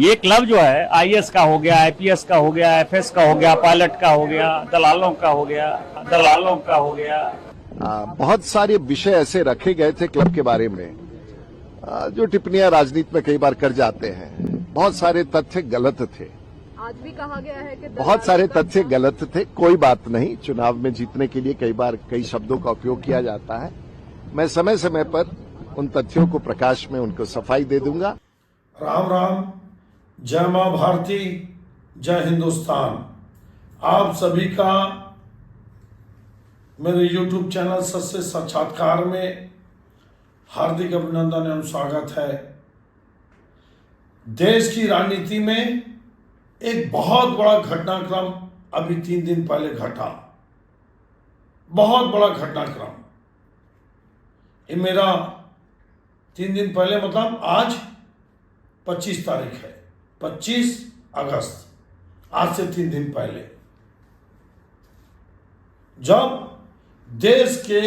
ये क्लब जो है आईएएस का हो गया, आईपीएस का हो गया, एफएस का हो गया, पायलट का हो गया, दलालों का हो गया। बहुत सारे विषय ऐसे रखे गए थे क्लब के बारे में जो टिप्पणियां राजनीति में कई बार कर जाते हैं। बहुत सारे तथ्य गलत थे। आज भी कहा गया है कि बहुत सारे तथ्य गलत थे। कोई बात नहीं, चुनाव में जीतने के लिए कई बार कई शब्दों का उपयोग किया जाता है। मैं समय समय पर उन तथ्यों को प्रकाश में उनको सफाई दे दूंगा। राम राम, जय मां भारती, जय हिंदुस्तान। आप सभी का मेरे YouTube चैनल सत्य साक्षात्कार में हार्दिक अभिनंदन एवं स्वागत है। देश की राजनीति में एक बहुत बड़ा घटनाक्रम अभी 3 दिन पहले घटा। बहुत बड़ा घटनाक्रम। ये मेरा 3 दिन पहले मतलब आज 25 तारीख है, 25 अगस्त, आज से 3 दिन पहले, जब देश के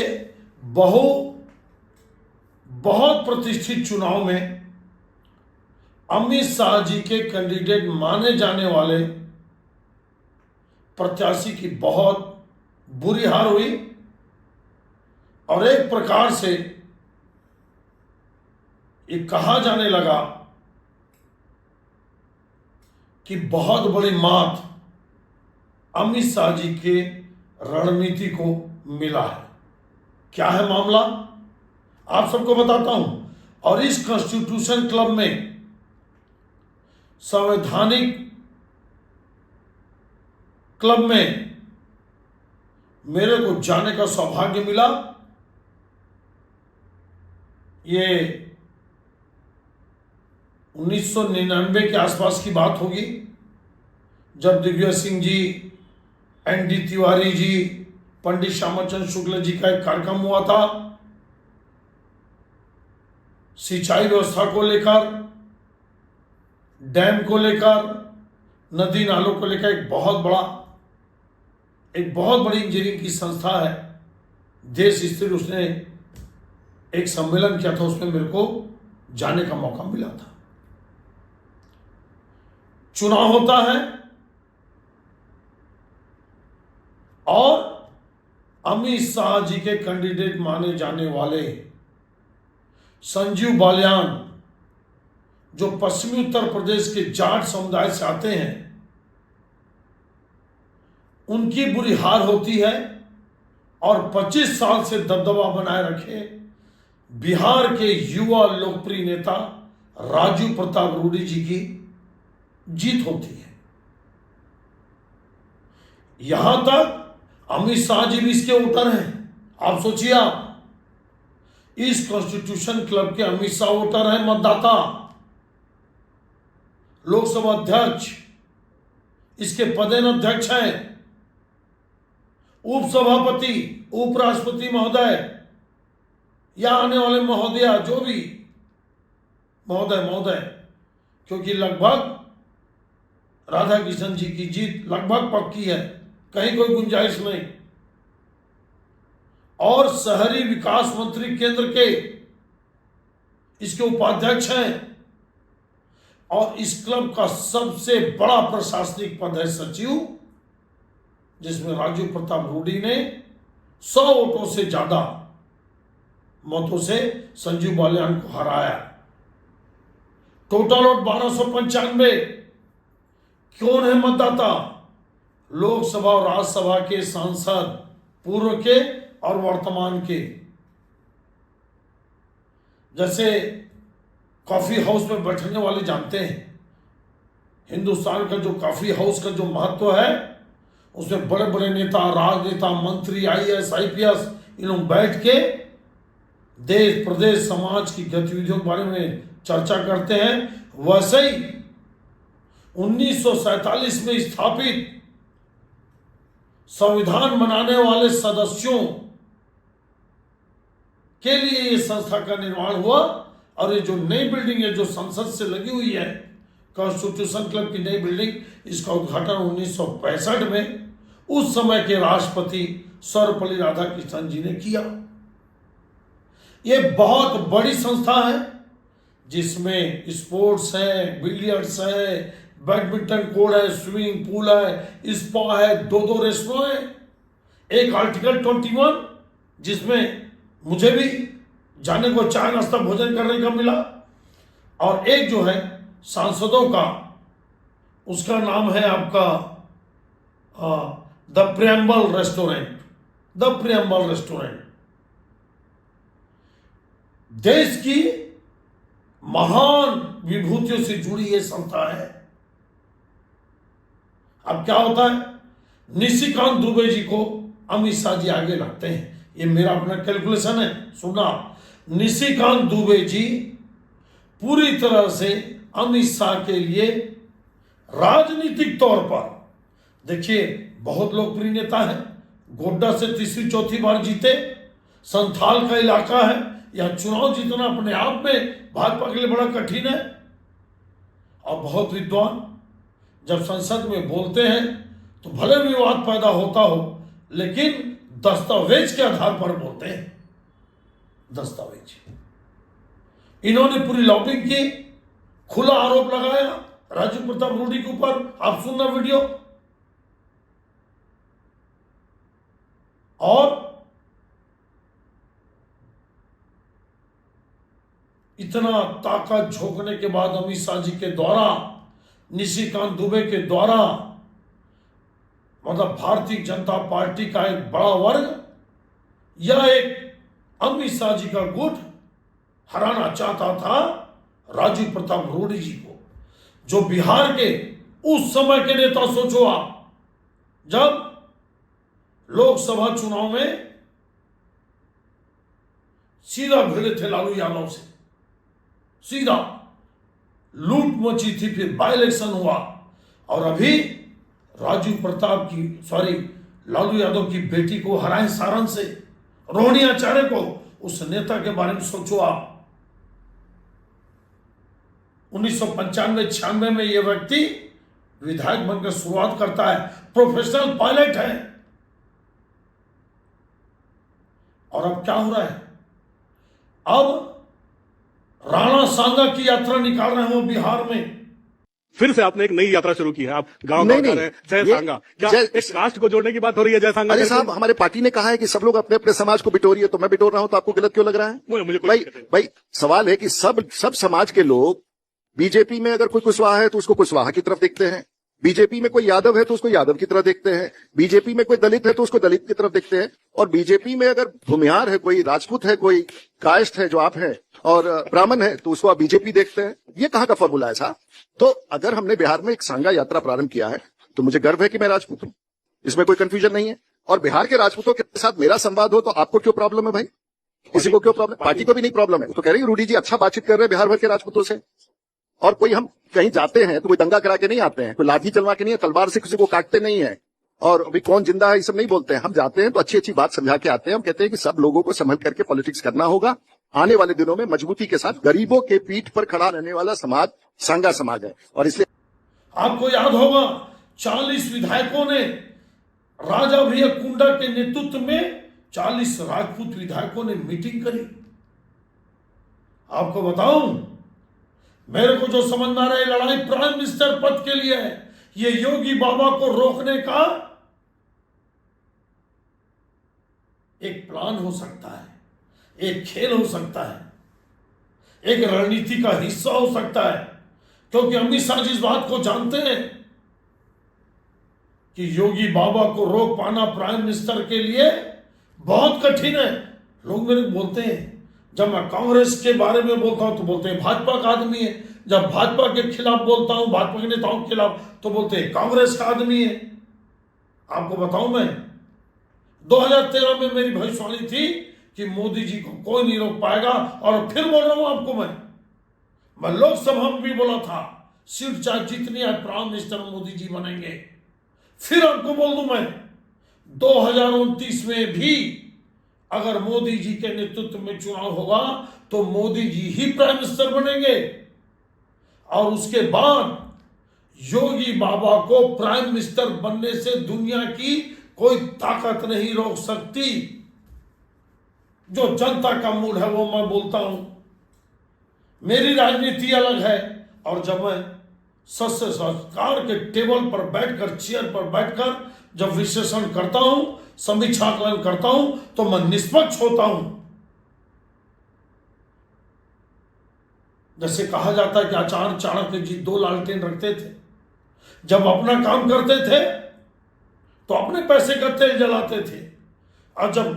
बहुत प्रतिष्ठित चुनाव में अमित शाह जी के कैंडिडेट माने जाने वाले प्रत्याशी की बहुत बुरी हार हुई और एक प्रकार से ये कहा जाने लगा कि बहुत बड़ी मात अमित शाह जी के रणनीति को मिला है। क्या है मामला, आप सबको बताता हूं। और इस कॉन्स्टिट्यूशन क्लब में संवैधानिक क्लब में मेरे को जाने का सौभाग्य मिला। ये 1999 के आसपास की बात होगी, जब दिग्विजय सिंह जी, एन.डी. तिवारी जी, पंडित श्यामाचंद्र शुक्ल जी का एक कार्यक्रम हुआ था सिंचाई व्यवस्था को लेकर, डैम को लेकर, नदी नालों को लेकर। एक बहुत बड़ी इंजीनियरिंग की संस्था है देश स्थिर, उसने एक सम्मेलन किया था, उसमें मेरे को जाने का मौका मिला था। चुनाव होता है और अमित शाह जी के कैंडिडेट माने जाने वाले संजीव बालियान, जो पश्चिमी उत्तर प्रदेश के जाट समुदाय से आते हैं, उनकी बुरी हार होती है और 25 साल से दबदबा बनाए रखे बिहार के युवा लोकप्रिय नेता राजू प्रताप रूडी जी की जीत होती है। यहां तक अमित शाह जी भी इसके वोटर हैं। आप सोचिए, आप इस कॉन्स्टिट्यूशन क्लब के अमित शाह वोटर हैं, मतदाता, लोकसभा अध्यक्ष, इसके पदेन अध्यक्ष हैं, उपसभापति, उपराष्ट्रपति महोदय या आने वाले महोदया, जो भी महोदय, क्योंकि लगभग राधा किशन जी की जीत लगभग पक्की है, कहीं कोई गुंजाइश नहीं। और शहरी विकास मंत्री केंद्र के इसके उपाध्यक्ष हैं और इस क्लब का सबसे बड़ा प्रशासनिक पद है सचिव, जिसमें राजू प्रताप रूडी ने 100 वोटों से ज्यादा मतों से संजीव बालियान को हराया। Total vote 1295। कौन है मतदाता? लोकसभा और राज्यसभा के सांसद, पूर्व के और वर्तमान के। जैसे कॉफी हाउस में बैठने वाले जानते हैं, हिंदुस्तान का जो कॉफी हाउस का जो महत्व है, उसमें बड़े बड़े नेता, राजनेता, मंत्री, आईएएस, आईपीएस, इन लोग बैठ के देश, प्रदेश, समाज की गतिविधियों के बारे में चर्चा करते हैं। वैसे ही 1947 में स्थापित संविधान बनाने वाले सदस्यों के लिए यह संस्था का निर्माण हुआ। और ये जो नई बिल्डिंग है जो संसद से लगी हुई है, कॉन्स्टिट्यूशन क्लब की नई बिल्डिंग, इसका उद्घाटन 1965 में उस समय के राष्ट्रपति सर्वपल्ली राधाकृष्णन जी ने किया। ये बहुत बड़ी संस्था है जिसमें स्पोर्ट्स है, बिलियर्ड्स है, बैडमिंटन कोर्ट है, स्विमिंग पूल है, स्पा है, 2-2 रेस्टोरेंट है। एक आर्टिकल 21 जिसमें मुझे भी जाने को चाय नाश्ता भोजन करने का मिला, और एक जो है सांसदों का, उसका नाम है आपका the preamble restaurant. The preamble restaurant देश की महान विभूतियों से जुड़ी यह संस्था है। अब क्या होता है, निशिकांत दुबे जी को अमित शाह जी आगे लगते हैं, ये मेरा अपना कैलकुलेशन है, सुना। निशिकांत दुबे जी पूरी तरह से अमित शाह के लिए राजनीतिक तौर पर, देखिए बहुत लोकप्रिय नेता है, गोड्डा से तीसरी चौथी बार जीते, संथाल का इलाका है, यह चुनाव जीतना अपने आप में भाजपा के लिए बड़ा कठिन है। और बहुत विद्वान जब संसद में बोलते हैं तो भले विवाद पैदा होता हो, लेकिन दस्तावेज के आधार पर बोलते हैं। दस्तावेज, इन्होंने पूरी लॉबिंग की, खुला आरोप लगाया राजीव प्रताप रूडी के ऊपर। आप सुनना वीडियो। और इतना ताकत झोंकने के बाद अमित शाह जी के द्वारा, निशिकांत दुबे के द्वारा, मतलब भारतीय जनता पार्टी का एक बड़ा वर्ग या एक अमित शाह जी का गुट हराना चाहता था राजीव प्रताप रूडी जी को, जो बिहार के उस समय के नेता। सोचो आप, जब लोकसभा चुनाव में सीधा भिड़े थे लालू यादव से, सीधा लूट मची थी, फिर बाई इलेक्शन हुआ, और अभी लालू यादव की बेटी को हराए सारण से, रोहिणी आचार्य को। उस नेता के बारे में सोचो आप। 1995-96 में यह व्यक्ति विधायक बनकर शुरुआत करता है, प्रोफेशनल पायलट है। और अब क्या हो रहा है, अब राणा सांगा की यात्रा निकाल रहे हैं वो बिहार में। फिर से आपने एक नई यात्रा शुरू की है, आप गांव नहीं, कर रहे हैं, जय सांगा। क्या एक कास्ट को जोड़ने की बात हो रही है जय सांगा? अरे साहब, हमारे पार्टी ने कहा है कि सब लोग अपने अपने समाज को बिटोरिए, तो मैं बिटोर रहा हूं, तो आपको गलत क्यों लग रहा है? मुझे भाई सवाल है कि सब समाज के लोग, बीजेपी में अगर कोई कुशवाहा है तो उसको कुशवाहा की तरफ देखते हैं, बीजेपी में कोई यादव है तो उसको यादव की तरह देखते हैं, बीजेपी में कोई दलित है तो उसको दलित की तरफ देखते हैं, और बीजेपी में अगर भूमिहार है, कोई राजपूत है, कोई कायस्थ है जो आप हैं, और ब्राह्मण है तो उसको आप बीजेपी देखते हैं। ये कहाँ का फॉर्मूला है साहब? तो अगर हमने बिहार में एक सांगा यात्रा प्रारंभ किया है तो मुझे गर्व है कि मैं राजपूत हूं, इसमें कोई कंफ्यूजन नहीं है। और बिहार के राजपूतों के साथ मेरा संवाद हो तो आपको क्यों प्रॉब्लम है भाई? किसी को क्यों प्रॉब्लम? पार्टी को भी नहीं प्रॉब्लम है। तो कह रही रूडी जी अच्छा बातचीत कर रहे हैं बिहार भर के राजपूतों से। और कोई हम कहीं जाते हैं तो कोई दंगा करा के नहीं आते हैं, कोई लाठी चलवा के नहीं है, तलवार से किसी को काटते नहीं है, और अभी कौन जिंदा है ये सब नहीं बोलते हैं। हम जाते हैं तो अच्छी अच्छी बात समझा के आते हैं। हम कहते हैं कि सब लोगों को संभल करके पॉलिटिक्स करना होगा। आने वाले दिनों में मजबूती के साथ गरीबों के पीठ पर खड़ा रहने वाला समाज सांगा समाज है। और इसलिए आपको याद होगा 40 विधायकों ने, राजा भैया कुंडा के नेतृत्व में 40 राजपूत विधायकों ने मीटिंग करी। आपको बताऊं, मेरे को जो समझ में आ रहा है, लड़ाई प्राइम मिनिस्टर पद के लिए है। ये योगी बाबा को रोकने का एक प्लान हो सकता है, एक खेल हो सकता है, एक रणनीति का हिस्सा हो सकता है। क्योंकि अमित शाह जी इस बात को जानते हैं कि योगी बाबा को रोक पाना प्राइम मिनिस्टर के लिए बहुत कठिन है। लोग मेरे बोलते हैं, जब मैं कांग्रेस के बारे में बोलता हूं तो बोलते हैं भाजपा का आदमी है, जब भाजपा के खिलाफ बोलता हूं, भाजपा के नेताओं के खिलाफ, तो बोलते हैं कांग्रेस का आदमी है। आपको बताऊं, मैं 2013 में मेरी भविष्यवाणी थी कि मोदी जी को कोई नहीं रोक पाएगा, और फिर बोल रहा हूं आपको, मैं लोकसभा में भी बोला था, सीट चाहे जितनी है प्राइम मिनिस्टर मोदी जी बनेंगे। फिर आपको बोल दूं, मैं 2029 में भी अगर मोदी जी के नेतृत्व में चुनाव होगा तो मोदी जी ही प्राइम मिनिस्टर बनेंगे, और उसके बाद योगी बाबा को प्राइम मिनिस्टर बनने से दुनिया की कोई ताकत नहीं रोक सकती। जो जनता का मूड है वो मैं बोलता हूं। मेरी राजनीति अलग है। और जब मैं सत्य सरकार के टेबल पर बैठकर, चेयर पर बैठकर जब विश्लेषण करता हूं, समीक्षाकलन करता हूं, तो मैं निष्पक्ष होता हूं। जैसे कहा जाता है कि आचार्य चाणक्य जी 2 लालटेन रखते थे। जब अपना काम करते थे तो अपने पैसे का तेल जलाते थे, और जब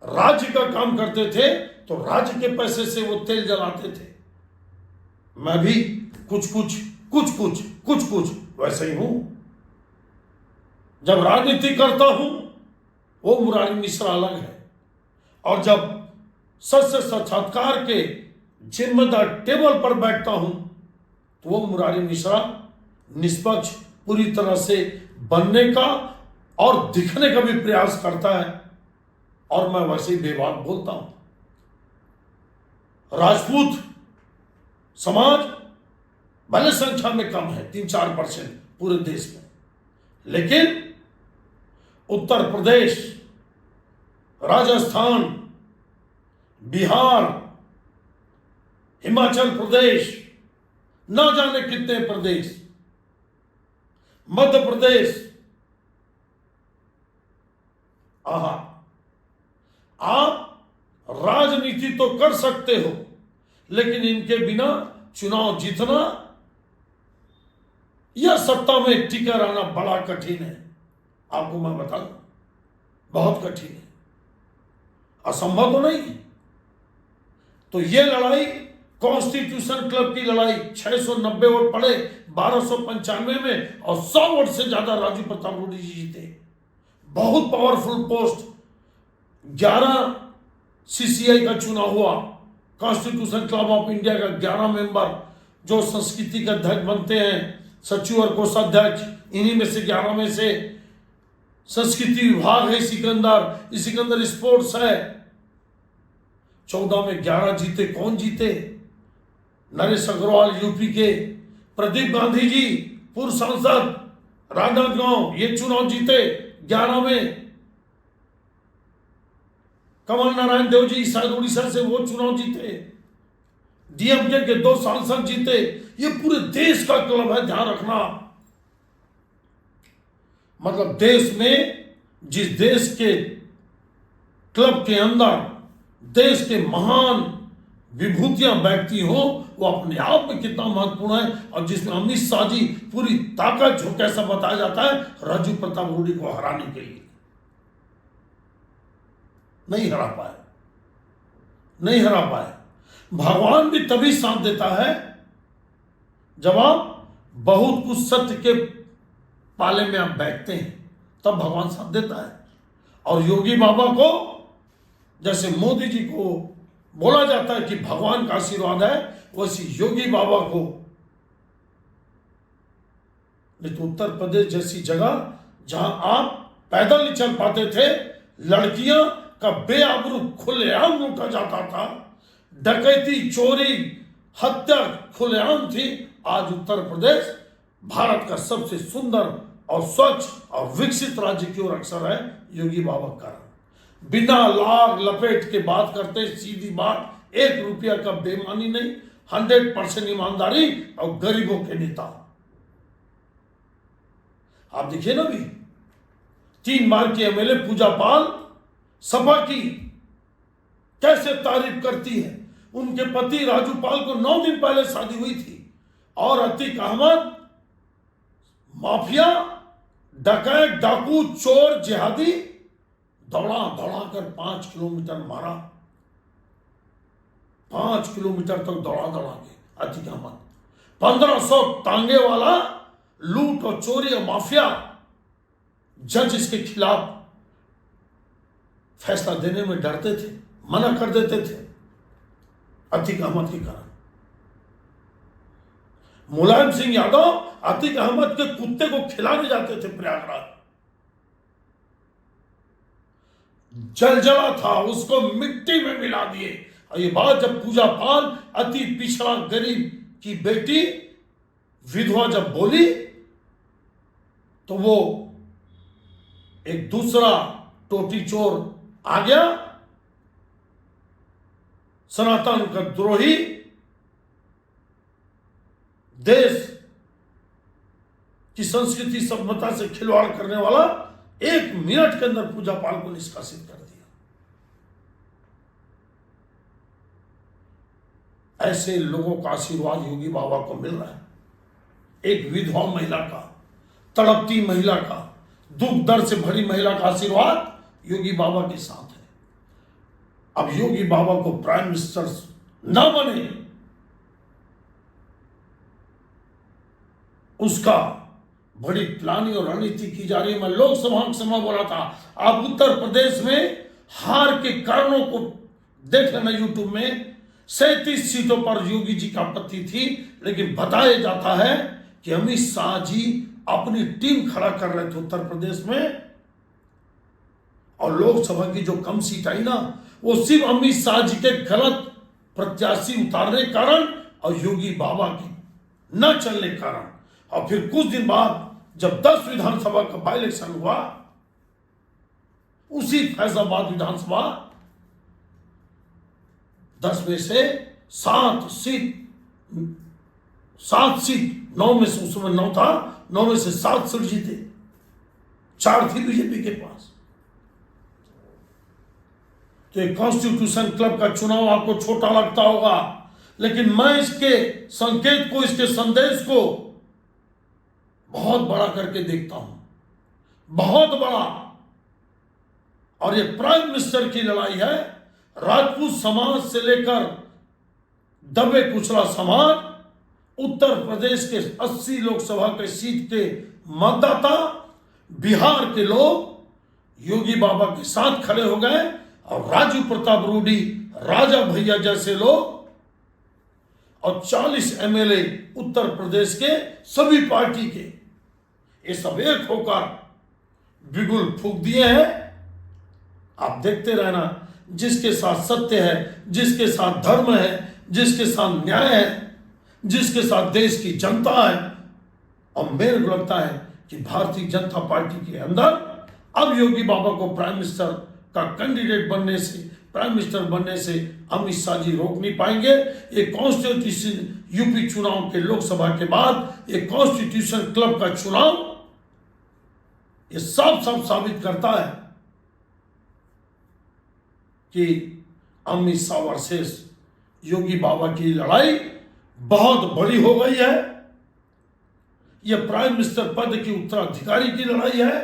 राज्य का काम करते थे तो राज्य के पैसे से वो तेल जलाते थे। मैं भी कुछ कुछ वैसे ही हूं। जब राजनीति करता हूं वो मुरारी मिश्रा अलग है, और जब सत्य साक्षात्कार के जिम्मेदार टेबल पर बैठता हूं तो वो मुरारी मिश्रा निष्पक्ष पूरी तरह से बनने का और दिखने का भी प्रयास करता है, और मैं वैसे ही बेबाक बोलता हूं। राजपूत समाज भले संख्या में कम है, 3-4% पूरे देश में, लेकिन उत्तर प्रदेश, राजस्थान, बिहार, हिमाचल प्रदेश, ना जाने कितने प्रदेश, मध्य प्रदेश, आप राजनीति तो कर सकते हो, लेकिन इनके बिना चुनाव जीतना या सत्ता में टिके रहना बड़ा कठिन है। आपको मैं बता दूं, बहुत कठिन है, असंभव तो नहीं है। तो ये लड़ाई कॉन्स्टिट्यूशन क्लब की लड़ाई, 690 वोट पड़े 1295 में, और 100 वोट से ज्यादा राजू प्रताप रूडी जी जीते। बहुत पावरफुल पोस्ट। 11 सीसीआई का चुनाव हुआ, कॉन्स्टिट्यूशन क्लब ऑफ इंडिया का 11 मेंबर जो संस्कृति के अध्यक्ष बनते हैं, सचिव और कोषाध्यक्ष, इन्हीं में से 11 में से संस्कृति विभाग है सिकंदर स्पोर्ट्स है। 14 में 11 जीते। कौन जीते? नरेश अग्रवाल यूपी के, प्रदीप गांधी जी पूर्व सांसद राजनांदगांव, ये चुनाव जीते 11 में। कमल नारायण देव जी शायद उड़ीसा से, वो चुनाव जीते। डीएमके के 2 सांसद जीते। ये पूरे देश का क्लब है, ध्यान रखना। मतलब देश में, जिस देश के क्लब के अंदर देश के महान विभूतियां बैठती हो, वो अपने आप में कितना महत्वपूर्ण है। और जिसमें अमित शाह जी पूरी ताकत जो कैसा बताया जाता है राजू प्रताप रूडी को हराने के लिए, नहीं हरा पाए। भगवान भी तभी साथ देता है जब आप बहुत कुछ सत्य के पाले में आप बैठते हैं, तब भगवान साथ देता है। और योगी बाबा को, जैसे मोदी जी को बोला जाता है कि भगवान का आशीर्वाद है, वैसे योगी बाबा को, नहीं तो उत्तर प्रदेश जैसी जगह जहां आप पैदल नहीं चल पाते थे, लड़कियां का बेआबरू खुलेआम लूटा जाता था, डकैती, चोरी, हत्या खुलेआम थी। आज उत्तर प्रदेश भारत का सबसे सुंदर और स्वच्छ और विकसित राज्य की ओर अग्रसर है, योगी बाबा का कारण। बिना लाग लपेट के बात करते, सीधी बात, 1 रुपया का बेईमानी नहीं, 100% ईमानदारी और गरीबों के नेता। आप देखिए ना, भी 3 बार की एमएलए पूजा पाल सपा की कैसे तारीफ करती है। उनके पति राजू पाल को 9 दिन पहले शादी हुई थी, और अतीक अहमद माफिया, डकैत, डाकू, चोर, जिहादी दौड़ा कर 5 किलोमीटर मारा, 5 किलोमीटर तक दौड़ा के अतीक अहमद। 1500 टांगे वाला लूट और चोरी और माफिया। जज इसके खिलाफ फैसला देने में डरते थे, मना कर देते थे अतीक अहमद के कारण। मुलायम सिंह यादव अतीक अहमद के कुत्ते को खिलाने जाते थे प्रयागराज। जलजला था, उसको मिट्टी में मिला दिए। और ये बात जब पूजा पाल, अति पिछड़ा गरीब की बेटी, विधवा जब बोली, तो वो एक दूसरा टोटी चोर आ गया, सनातन का द्रोही, देश की संस्कृति सभ्यता से खिलवाड़ करने वाला 1 मिनट के अंदर पूजा पाल को निष्कासित कर दिया। ऐसे लोगों का आशीर्वाद योगी बाबा को मिल रहा है। एक विधवा महिला का, तड़पती महिला का, दुख दर्द से भरी महिला का आशीर्वाद योगी बाबा के साथ है। अब योगी बाबा को प्राइम मिनिस्टर न बने, उसका बड़ी प्लानिंग और रणनीति की जा रही है। मैं लोकसभा के समय बोला था, आप उत्तर प्रदेश में हार के कारणों को देख लेना यूट्यूब में। 37 सीटों पर योगी जी का आपत्ति थी, लेकिन बताया जाता है कि अमित शाह जी अपनी टीम खड़ा कर रहे थे उत्तर प्रदेश में, और लोकसभा की जो कम सीट आई ना, वो सिर्फ अमित शाह जी के गलत प्रत्याशी उतारने के कारण और योगी बाबा की न चलने के कारण। और फिर कुछ दिन बाद जब 10 विधानसभा का बाई इलेक्शन हुआ, उसी फैजाबाद विधानसभा 10 में से 7 सीट 9 में से, उस समय 9 था, 9 में से 7 सीट जीते, 4 थी बीजेपी के पास। तो एक कॉन्स्टिट्यूशन क्लब का चुनाव आपको छोटा लगता होगा, लेकिन मैं इसके संकेत को, इसके संदेश को बहुत बड़ा करके देखता हूं, बहुत बड़ा। और ये प्राइम मिनिस्टर की लड़ाई है। राजपूत समाज से लेकर दबे कुचला समाज, उत्तर प्रदेश के 80 लोकसभा के सीट के मतदाता, बिहार के लोग योगी बाबा के साथ खड़े हो गए, और राजू प्रताप रूडी, राजा भैया जैसे लोग और 40 एमएलए उत्तर प्रदेश के सभी पार्टी के, ये सब एक होकर बिगुल फूंक दिए हैं। आप देखते रहना, जिसके साथ सत्य है, जिसके साथ धर्म है, जिसके साथ न्याय है, जिसके साथ देश की जनता है। और मेरे को लगता है कि भारतीय जनता पार्टी के अंदर अब योगी बाबा को प्राइम मिनिस्टर का कैंडिडेट बनने से, प्राइम मिनिस्टर बनने से अमित शाह जी रोक नहीं पाएंगे। ये कॉन्स्टिट्यूशन यूपी चुनाव के, लोकसभा के बाद ये कॉन्स्टिट्यूशन क्लब का चुनाव ये साफ साबित करता है कि अमित शाह वर्सेस योगी बाबा की लड़ाई बहुत बड़ी हो गई है। यह प्राइम मिनिस्टर पद की उत्तराधिकारी की लड़ाई है।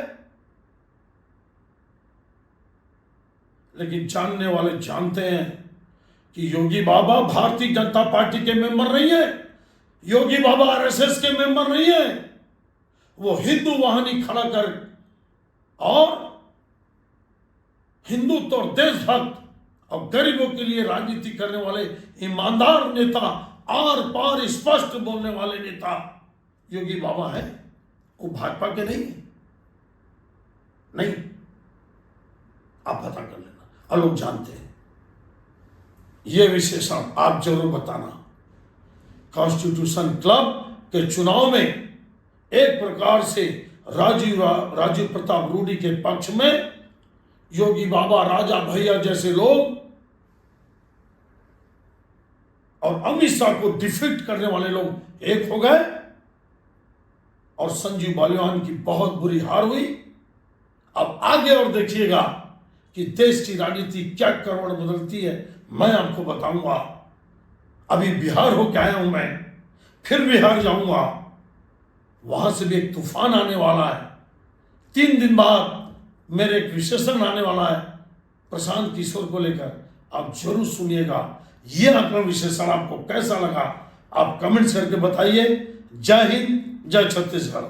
लेकिन जानने वाले जानते हैं कि योगी बाबा भारतीय जनता पार्टी के मेंबर नहीं है, योगी बाबा आरएसएस के मेंबर नहीं है। वो हिंदू वाहिनी खड़ा कर और हिंदुत्व और देशभक्त और गरीबों के लिए राजनीति करने वाले ईमानदार नेता, आर पार स्पष्ट बोलने वाले नेता योगी बाबा है। वो भाजपा के नहीं, आप पता कर लेना, और लोग जानते हैं। यह विशेषण आप जरूर बताना। कॉन्स्टिट्यूशन क्लब के चुनाव में एक प्रकार से राजू प्रताप रूडी के पक्ष में योगी बाबा, राजा भैया जैसे लोग और अमित शाह को डिफीट करने वाले लोग एक हो गए, और संजीव बालियान की बहुत बुरी हार हुई। अब आगे और देखिएगा कि देश की राजनीति क्या करवट बदलती है, मैं आपको बताऊंगा। अभी बिहार होकर आया हूं मैं, फिर बिहार जाऊंगा, वहां से भी एक तूफान आने वाला है। 3 दिन बाद मेरे एक विशेषण आने वाला है प्रशांत किशोर को लेकर, आप जरूर सुनिएगा। यह अपना विशेषण आपको कैसा लगा, आप कमेंट्स करके बताइए। जय हिंद, जय छत्तीसगढ़।